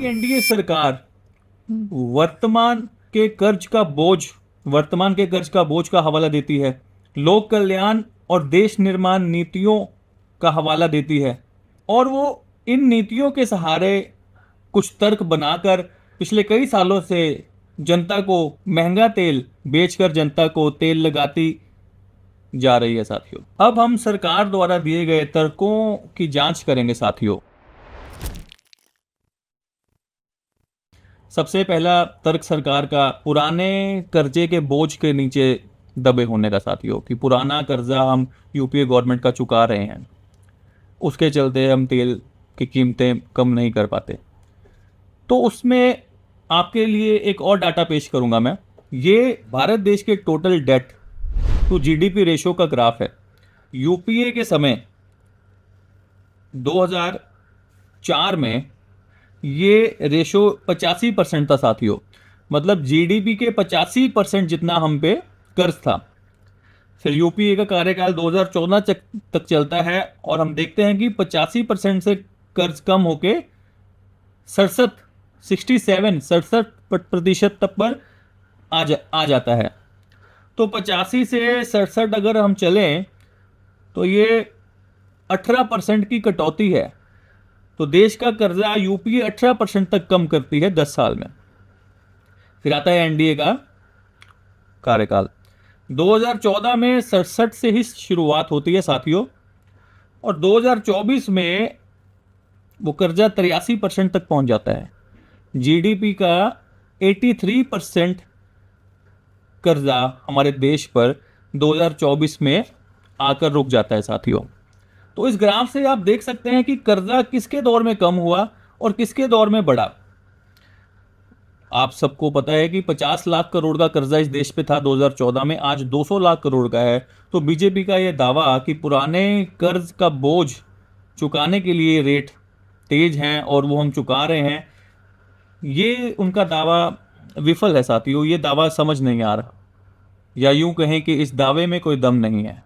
NDA सरकार वर्तमान के कर्ज का बोझ का हवाला देती है, लोक कल्याण और देश निर्माण नीतियों का हवाला देती है, और वो इन नीतियों के सहारे कुछ तर्क बनाकर पिछले कई सालों से जनता को महंगा तेल बेचकर जनता को तेल लगाती जा रही है साथियों। अब हम सरकार द्वारा दिए गए तर्कों की जांच करेंगे साथियों। सबसे पहला तर्क सरकार का पुराने कर्जे के बोझ के नीचे दबे होने का साथियों, कि पुराना कर्जा हम यूपीए गवर्नमेंट का चुका रहे हैं, उसके चलते हम तेल की कीमतें कम नहीं कर पाते। तो उसमें आपके लिए एक और डाटा पेश करूंगा मैं। ये भारत देश के total debt to GDP ratio का ग्राफ है। यूपीए के समय 2004 में ये रेशो 85% था साथियों, मतलब जीडीपी के 85% जितना हम पे कर्ज था। फिर यूपीए का कार्यकाल 2014 तक चलता है और हम देखते हैं कि 85% से कर्ज कम होके 67% तक पर आ जाता है। तो 85 से 67 अगर हम चलें तो ये 18% की कटौती है। तो देश का कर्जा यूपीए 18% तक कम करती है 10 साल में। फिर आता है एनडीए का कार्यकाल। 2014 में 67 से ही शुरुआत होती है साथियों, और 2024 में वो कर्जा 83% तक पहुंच जाता है। जीडीपी का 83% कर्जा हमारे देश पर 2024 में आकर रुक जाता है साथियों। तो इस ग्राफ से आप देख सकते हैं कि कर्जा किसके दौर में कम हुआ और किसके दौर में बढ़ा। आप सबको पता है कि 50 लाख करोड़ का कर्जा इस देश पे था 2014 में, आज 200 लाख करोड़ का है। तो बीजेपी का यह दावा कि पुराने कर्ज का बोझ चुकाने के लिए रेट तेज हैं और वो हम चुका रहे हैं, ये उनका दावा विफल है साथियों। ये दावा समझ नहीं आ रहा, या यूं कहें कि इस दावे में कोई दम नहीं है।